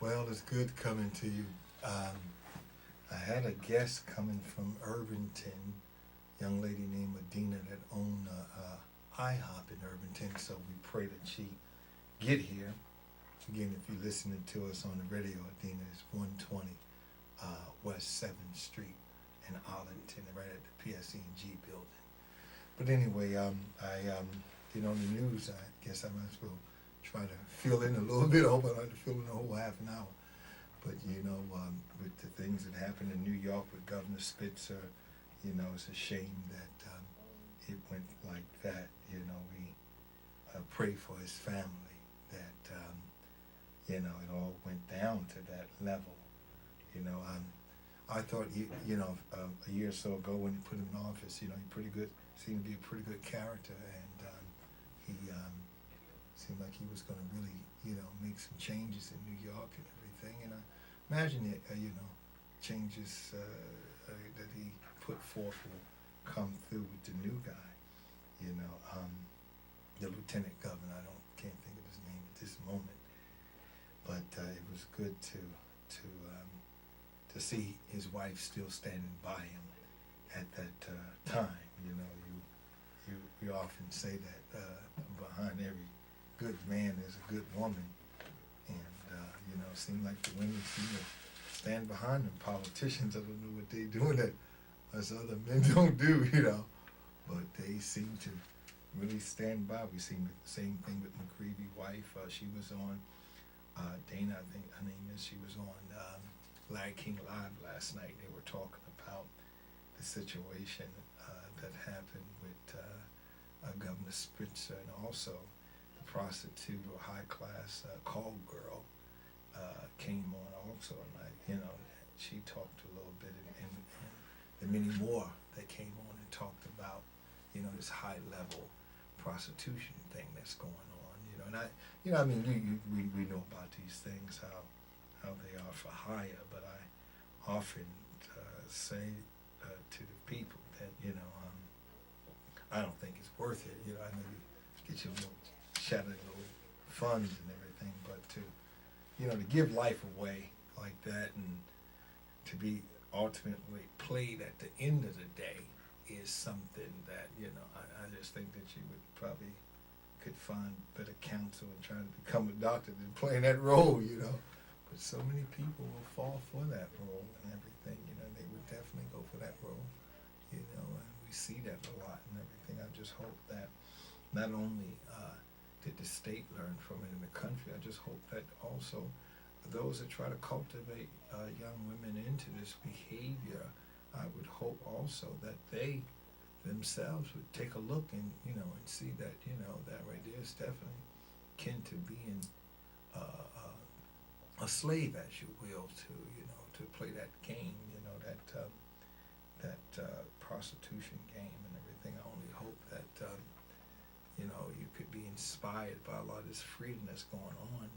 Well, it's good coming to you. I had a guest coming from Irvington, young lady named Medina that owned IHOP in Irvington, so we pray that she get here. Again, if you're listening to us on the radio, Adina is 120 West 7th Street in Arlington, right at the PSE&G building. But anyway, on the news, I guess I might as well try to fill in a little bit. I hope I don't have to fill in a whole half an hour. But, with the things that happened in New York with Governor Spitzer, it's a shame that it went like that. We pray for his family that, it all went down to that level. I thought, a year or so ago when you put him in office, he pretty good, seemed to be a pretty good character, and he seemed like he was going to really, make some changes in New York and everything. And I imagine it, changes that he put forth will come through with the new guy. The lieutenant governor, can't think of his name at this moment, but it was good to see his wife still standing by him at that time. You often say that behind every good man there's a good woman, and it seemed like the women seem to stand behind them. Politicians, I don't know what they doing that us other men don't do, but they seem to really stand by. We seen the same thing with McGreevy's wife. She was on Dana, I think her name is. She was on Larry King Live last night. They were talking about the situation that happened with Governor Spitzer, and also the prostitute or high-class call girl came on also, and she talked a little bit, and the many more that came on and talked about this high-level prostitution thing that's going on, and we know about these things, how they are for hire, but I often say to the people that I don't think it's worth it. I know you get your little shadow little funds and everything, but to give life away like that and to be ultimately played at the end of the day is something that I just think that you would probably could find better counsel in trying to become a doctor than playing that role. But so many people will fall for that role and everything. They would definitely go for that role. And we see that a lot and everything. I just hope that not only did the state learn from it in the country, I just hope that also those that try to cultivate young women into this behavior, I would hope also that they themselves would take a look and and see that that right there is definitely akin to being a slave, as you will, to play that game, that prostitution game and everything. I only hope that you could be inspired by a lot of this freedom that's going on, and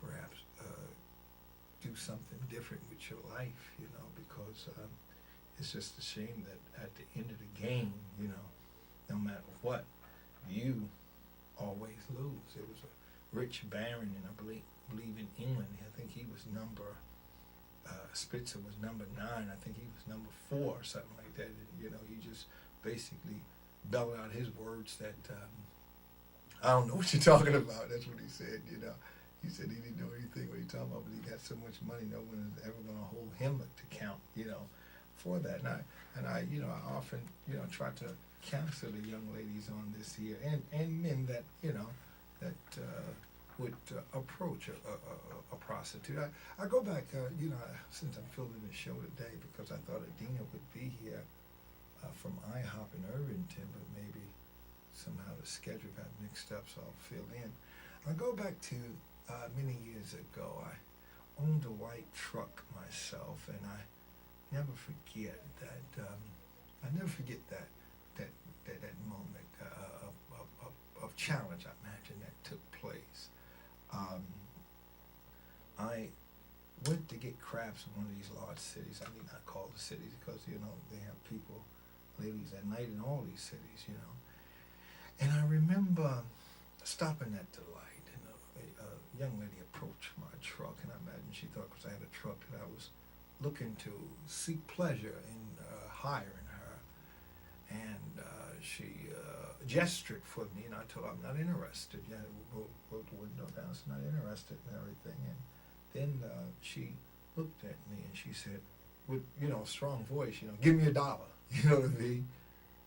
perhaps do something different with your life, because it's just a shame that at the end of the game, no matter what, you always lose. There was a rich baron, and I believe in England. I think he was Spitzer was number 9. I think he was number 4 or something like that. And, he just basically bellowed out his words that I don't know what you're talking about. That's what he said. He said he didn't know anything what he talking about, but he got so much money, no one is ever going to hold him to account, for that. And I often, try to counsel the young ladies on this here, and men that, would approach a prostitute. I go back, since I'm filming the show today, because I thought Adina would be here from IHOP in Irvington, but maybe somehow the schedule got mixed up, so I'll fill in. I go back to many years ago. I owned a white truck myself, and I never forget that. That moment of challenge, I imagine, that took place. I went to get crafts in one of these large cities. I need not call the cities because they have people, ladies at night in all these cities, And I remember stopping at the light, young lady approached my truck, and I imagine she thought because I had a truck that I was looking to seek pleasure in hiring her. And she gestured for me, and I told her I'm not interested. Yeah, wrote the window down, so not interested and everything. And then she looked at me and she said, with a strong voice, give me $1. You know what I mean?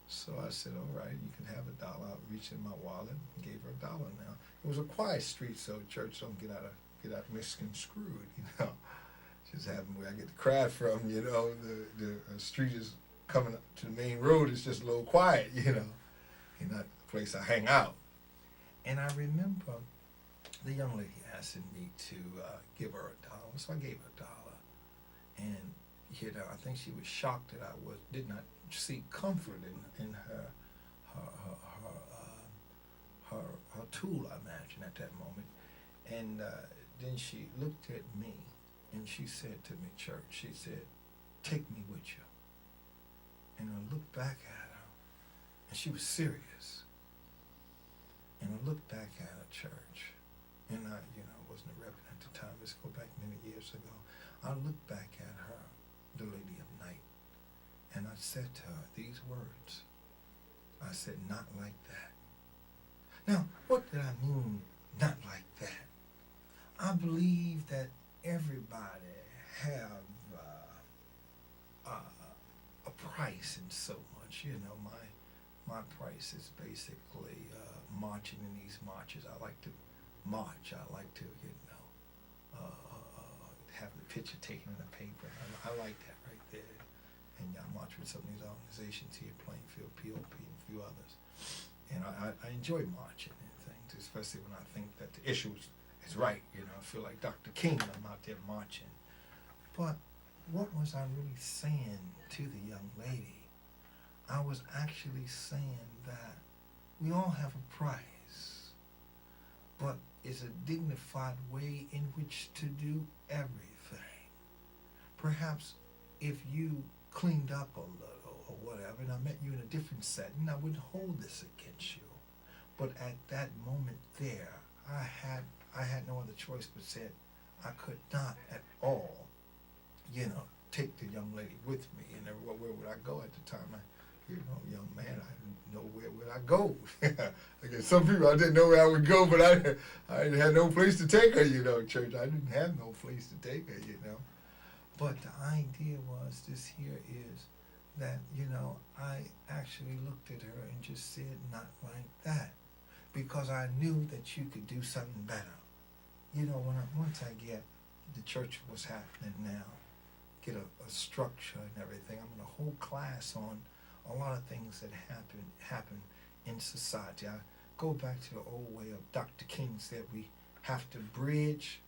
So I said, all right, you can have $1. I reached in my wallet and gave her $1. Now it was a quiet street, so church don't get out misconstrued. Just happened where I get the crowd from. The street is coming up to the main road. It's just a little quiet. And not the place I hang out. And I remember the young lady asking me to give her $1, so I gave her $1. And I think she was shocked that I did not seek comfort in her tool, I imagine, at that moment. And then she looked at me and she said to me, church, she said, take me with you. And I looked back at her, and she was serious. And I looked back at her, church, and I wasn't a reverend at the time. Let's go back many years ago. I looked back at her, the lady of night, and I said to her these words. I said, not like that. Now, what did I mean, not like that? I believe that everybody have a price in so much. My price is basically marching in these marches. I like to march. I like to, have the picture taken in the paper. I like that right there. And I march with some of these organizations here, Plainfield, POP, and a few others. And I enjoy marching and things, especially when I think that the issue is right. I feel like Dr. King, I'm out there marching. But what was I really saying to the young lady? I was actually saying that we all have a price, but it's a dignified way in which to do everything. Perhaps if you cleaned up a little or whatever, and I met you in a different setting, I wouldn't hold this against you. But at that moment there, I had no other choice but said I could not at all, take the young lady with me. And where would I go at the time? Young man, I didn't know where would I go. I guess some people, I didn't know where I would go, but I had no place to take her, church. I didn't have no place to take her, But the idea was this here is that, I actually looked at her and just said, not like that. Because I knew that you could do something better. Once I get the church what's happening now, get a structure and everything, I'm going to hold class on a lot of things that happen in society. I go back to the old way of Dr. King said we have to bridge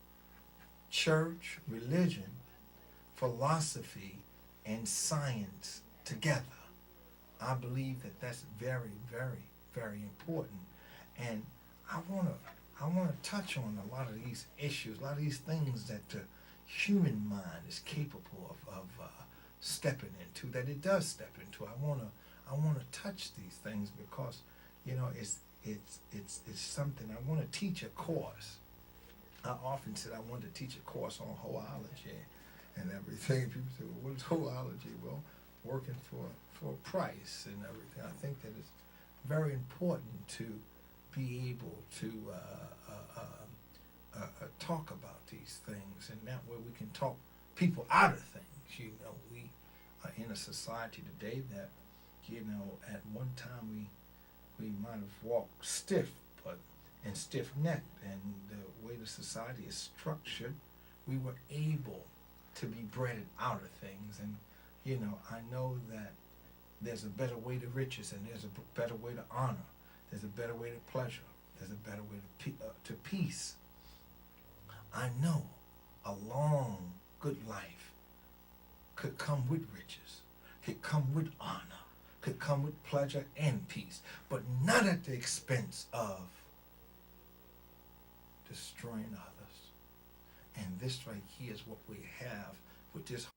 church, religion, philosophy, and science together. I believe that that's very, very, very important. And I want to touch on a lot of these issues, a lot of these things that the human mind is capable of stepping into, that it does step into. I want to touch these things because, it's something. I want to teach a course. I often said I wanted to teach a course on hoology and everything. People say, well, what is hoology? Well, working for a price and everything. I think that it's very important to be able to talk about these things, and that way we can talk people out of things. We are in a society today that, at one time we might have walked stiff, and stiff-necked, and the way the society is structured, we were able to be breaded out of things. And I know that there's a better way to riches, and there's a better way to honor. There's a better way to pleasure. There's a better way to peace. I know a long, good life could come with riches, could come with honor, could come with pleasure and peace, but not at the expense of destroying others. And this right here is what we have with this